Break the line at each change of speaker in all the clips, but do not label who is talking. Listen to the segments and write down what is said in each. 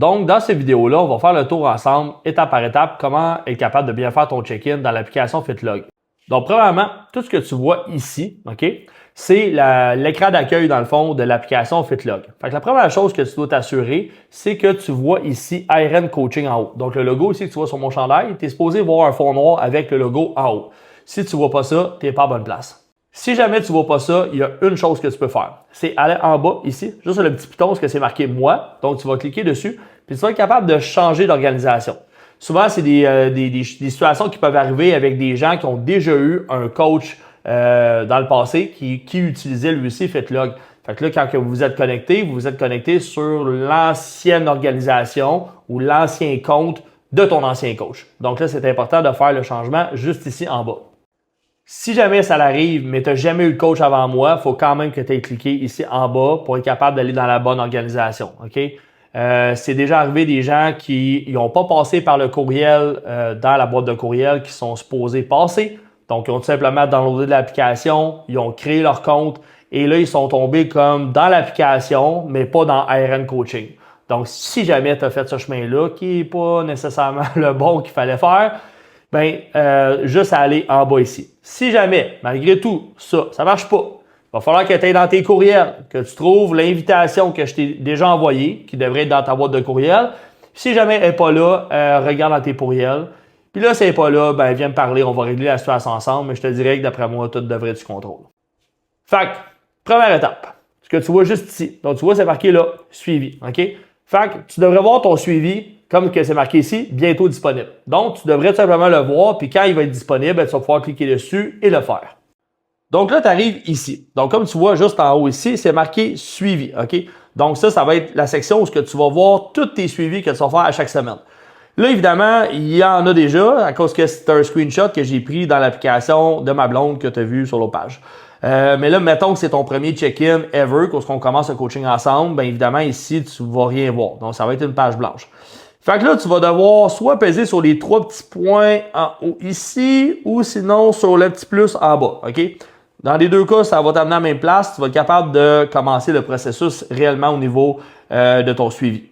Donc, dans cette vidéo-là, on va faire le tour ensemble, étape par étape, comment être capable de bien faire ton check-in dans l'application FitLog. Donc, premièrement, tout ce que tu vois ici, OK, c'est l'écran d'accueil, dans le fond, de l'application FitLog. Fait que la première chose que tu dois t'assurer, c'est que tu vois ici IRN Coaching en haut. Donc, le logo ici que tu vois sur mon chandail, tu es supposé voir un fond noir avec le logo en haut. Si tu ne vois pas ça, tu n'es pas à bonne place. Si jamais tu ne vois pas ça, il y a une chose que tu peux faire. C'est aller en bas ici, juste sur le petit piton, ce que c'est marqué « Moi ». Donc, tu vas cliquer dessus, puis tu vas être capable de changer d'organisation. Souvent, c'est des situations qui peuvent arriver avec des gens qui ont déjà eu un coach dans le passé qui utilisait lui aussi FitLog. Fait que là, quand vous vous êtes connecté sur l'ancienne organisation ou l'ancien compte de ton ancien coach. Donc là, c'est important de faire le changement juste ici en bas. Si jamais ça l'arrive, mais tu n'as jamais eu de coach avant moi, il faut quand même que tu aies cliqué ici en bas pour être capable d'aller dans la bonne organisation. OK? C'est déjà arrivé des gens qui n'ont pas passé par le courriel dans la boîte de courriel qui sont supposés passer. Donc, ils ont tout simplement downloadé de l'application, ils ont créé leur compte et là, ils sont tombés comme dans l'application, mais pas dans IRN Coaching. Donc, si jamais tu as fait ce chemin-là, qui n'est pas nécessairement le bon qu'il fallait faire, juste aller en bas ici. Si jamais, malgré tout, ça ne marche pas, il va falloir que tu ailles dans tes courriels, que tu trouves l'invitation que je t'ai déjà envoyée, qui devrait être dans ta boîte de courriel. Si jamais elle n'est pas là, regarde dans tes courriels. Puis là, si elle n'est pas là, viens me parler, on va régler la situation ensemble, mais je te dirais que d'après moi, tout devrait être du contrôle. Fait que, première étape, ce que tu vois juste ici. Donc, tu vois, c'est marqué là, suivi. OK? Fait que tu devrais voir ton suivi, comme que c'est marqué ici, bientôt disponible. Donc, tu devrais tout simplement le voir, puis quand il va être disponible, tu vas pouvoir cliquer dessus et le faire. Donc là, tu arrives ici. Donc, comme tu vois juste en haut ici, c'est marqué suivi. OK? Donc, ça va être la section où tu vas voir tous tes suivis que tu vas faire à chaque semaine. Là, évidemment, il y en a déjà, à cause que c'est un screenshot que j'ai pris dans l'application de ma blonde que tu as vu sur l'autre page. Mais là, mettons que c'est ton premier check-in ever, quand on commence le coaching ensemble, bien évidemment, ici, tu ne vas rien voir. Donc, ça va être une page blanche. Fait que là, tu vas devoir soit peser sur les 3 petits points en haut ici, ou sinon sur le petit plus en bas. OK? Dans les deux cas, ça va t'amener à la même place. Tu vas être capable de commencer le processus réellement au niveau de ton suivi.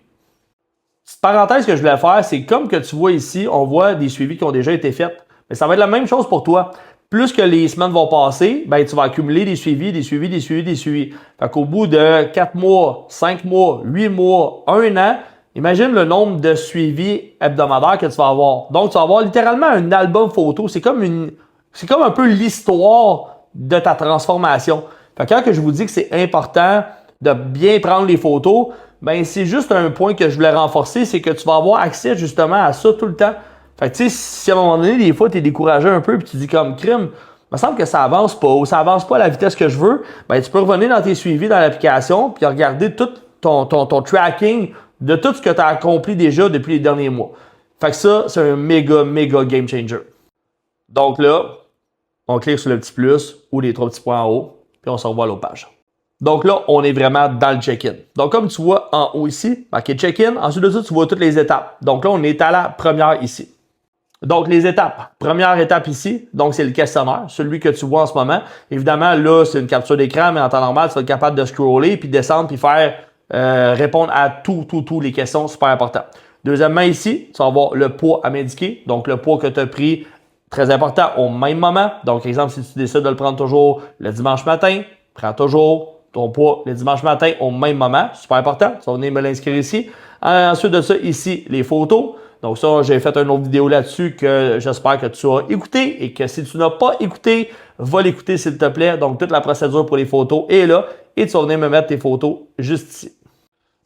Petite parenthèse que je voulais faire, c'est comme que tu vois ici, on voit des suivis qui ont déjà été faits. Mais ça va être la même chose pour toi. Plus que les semaines vont passer, tu vas accumuler des suivis. Fait qu'au bout de 4 mois, 5 mois, 8 mois, 1 an, imagine le nombre de suivis hebdomadaires que tu vas avoir. Donc, tu vas avoir littéralement un album photo. C'est comme un peu l'histoire de ta transformation. Fait que quand je vous dis que c'est important de bien prendre les photos, c'est juste un point que je voulais renforcer, c'est que tu vas avoir accès justement à ça tout le temps. Fait que tu sais, si à un moment donné, des fois, tu es découragé un peu et tu dis comme crime, il me semble que ça avance pas ou ça avance pas à la vitesse que je veux, tu peux revenir dans tes suivis dans l'application puis regarder tout ton tracking de tout ce que tu as accompli déjà depuis les derniers mois. Fait que ça, c'est un méga game changer. Donc là, on clique sur le petit plus ou les 3 petits points en haut, puis on se revoit à l'autre page. Donc là, on est vraiment dans le check-in. Donc comme tu vois en haut ici, marqué check-in, ensuite de ça, tu vois toutes les étapes. Donc là, on est à la première ici. Donc les étapes. Première étape ici, donc c'est le questionnaire, celui que tu vois en ce moment. Évidemment, là, c'est une capture d'écran, mais en temps normal, tu vas être capable de scroller, puis descendre, puis faire répondre à tous les questions super importantes. Deuxièmement, ici, tu vas avoir le poids à m'indiquer. Donc le poids que tu as pris, très important, au même moment. Donc, exemple, si tu décides de le prendre toujours le dimanche matin, prends toujours ton poids le dimanche matin au même moment. Super important. Tu vas venir me l'inscrire ici. Ensuite de ça, ici, les photos. Donc ça, j'ai fait une autre vidéo là-dessus que j'espère que tu as écouté et que si tu n'as pas écouté, va l'écouter s'il te plaît. Donc, toute la procédure pour les photos est là et tu vas venir me mettre tes photos juste ici.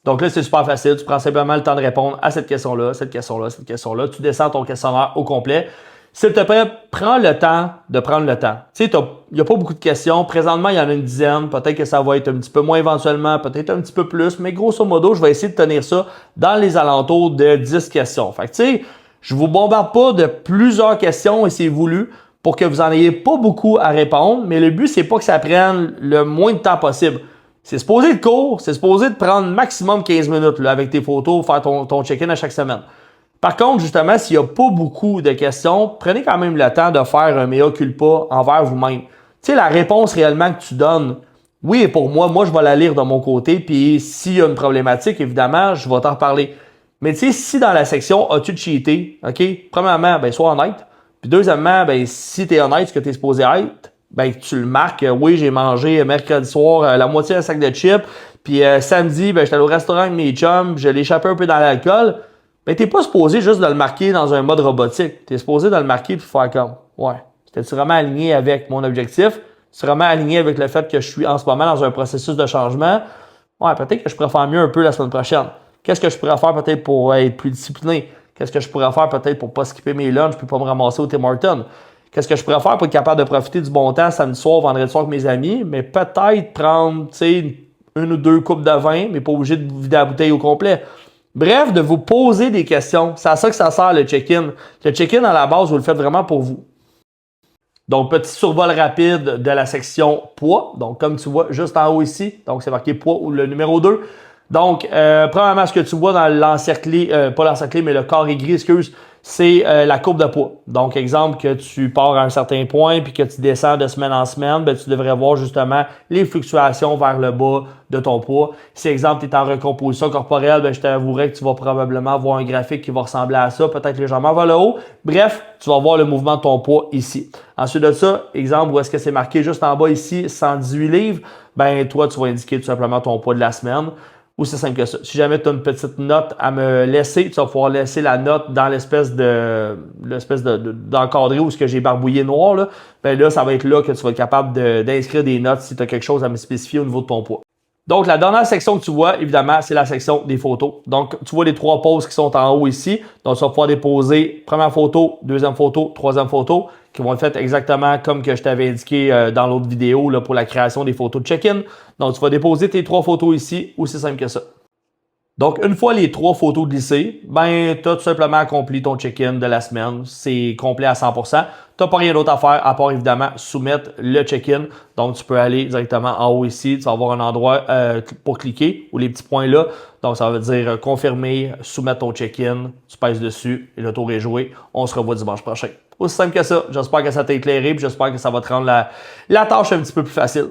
Donc là, c'est super facile. Tu prends simplement le temps de répondre à cette question-là, cette question-là, cette question-là. Tu descends ton questionnaire au complet. S'il te plaît, prends le temps de prendre le temps. Tu sais, il n'y a pas beaucoup de questions. Présentement, il y en a une dizaine. Peut-être que ça va être un petit peu moins éventuellement, peut-être un petit peu plus. Mais grosso modo, je vais essayer de tenir ça dans les alentours de 10 questions. Fait que tu sais, je vous bombarde pas de plusieurs questions et c'est voulu pour que vous en ayez pas beaucoup à répondre. Mais le but, c'est pas que ça prenne le moins de temps possible. C'est supposé être court, c'est supposé de prendre maximum 15 minutes là, avec tes photos, faire ton check-in à chaque semaine. Par contre, justement, s'il n'y a pas beaucoup de questions, prenez quand même le temps de faire un mea culpa envers vous-même. Tu sais, la réponse réellement que tu donnes, oui, pour moi, je vais la lire de mon côté, puis s'il y a une problématique, évidemment, je vais t'en reparler. Mais tu sais, si dans la section as-tu cheaté, OK? Premièrement, ben sois honnête. Puis deuxièmement, ben si tu es honnête, ce que tu es supposé être, ben tu le marques. Oui, j'ai mangé mercredi soir la moitié d'un sac de chips. Puis samedi, ben j'étais allé au restaurant avec mes chums, je l'ai échappé un peu dans l'alcool. Ben t'es pas supposé juste de le marquer dans un mode robotique. T'es supposé de le marquer puis faire comme, ouais, c'était vraiment aligné avec mon objectif? C'est vraiment aligné avec le fait que je suis en ce moment dans un processus de changement? Ouais, peut-être que je pourrais faire mieux un peu la semaine prochaine. Qu'est-ce que je pourrais faire peut-être pour être plus discipliné? Qu'est-ce que je pourrais faire peut-être pour pas skipper mes lunchs puis pas me ramasser au Tim Hortons? Qu'est-ce que je pourrais faire pour être capable de profiter du bon temps samedi soir, vendredi soir avec mes amis? Mais peut-être prendre, tu sais, une ou deux coupes de vin, mais pas obligé de vider la bouteille au complet. Bref, de vous poser des questions. C'est à ça que ça sert le check-in. Le check-in, à la base, vous le faites vraiment pour vous. Donc, petit survol rapide de la section poids. Donc, comme tu vois, juste en haut ici. Donc, c'est marqué poids ou le numéro 2. Donc, premièrement, ce que tu vois dans l'encerclé, pas l'encerclé, mais le carré gris, excuse, c'est la courbe de poids. Donc, exemple, que tu pars à un certain point puis que tu descends de semaine en semaine, ben, tu devrais voir justement les fluctuations vers le bas de ton poids. Si, exemple, tu es en recomposition corporelle, ben, je t'avouerais que tu vas probablement voir un graphique qui va ressembler à ça, peut-être légèrement vers le haut. Bref, tu vas voir le mouvement de ton poids ici. Ensuite de ça, exemple, où est-ce que c'est marqué juste en bas ici, 118 livres, ben, toi, tu vas indiquer tout simplement ton poids de la semaine. Aussi simple que ça. Si jamais tu as une petite note à me laisser, tu vas pouvoir laisser la note dans l'espèce d'encadré où ce que j'ai barbouillé noir, là. Ben là, ça va être là que tu vas être capable d'inscrire des notes si tu as quelque chose à me spécifier au niveau de ton poids. Donc, la dernière section que tu vois, évidemment, c'est la section des photos. Donc, tu vois les 3 poses qui sont en haut ici. Donc, tu vas pouvoir déposer première photo, deuxième photo, troisième photo, qui vont être faites exactement comme que je t'avais indiqué dans l'autre vidéo là, pour la création des photos de check-in. Donc, tu vas déposer tes 3 photos ici, aussi simple que ça. Donc, une fois les 3 photos glissées, ben, tu as tout simplement accompli ton check-in de la semaine. C'est complet à 100%. Tu n'as pas rien d'autre à faire à part évidemment soumettre le check-in. Donc, tu peux aller directement en haut ici. Tu vas avoir un endroit pour cliquer ou les petits points là. Donc, ça veut dire confirmer, soumettre ton check-in. Tu pèses dessus et le tour est joué. On se revoit dimanche prochain. Aussi simple que ça. J'espère que ça t'a éclairé et j'espère que ça va te rendre la tâche un petit peu plus facile.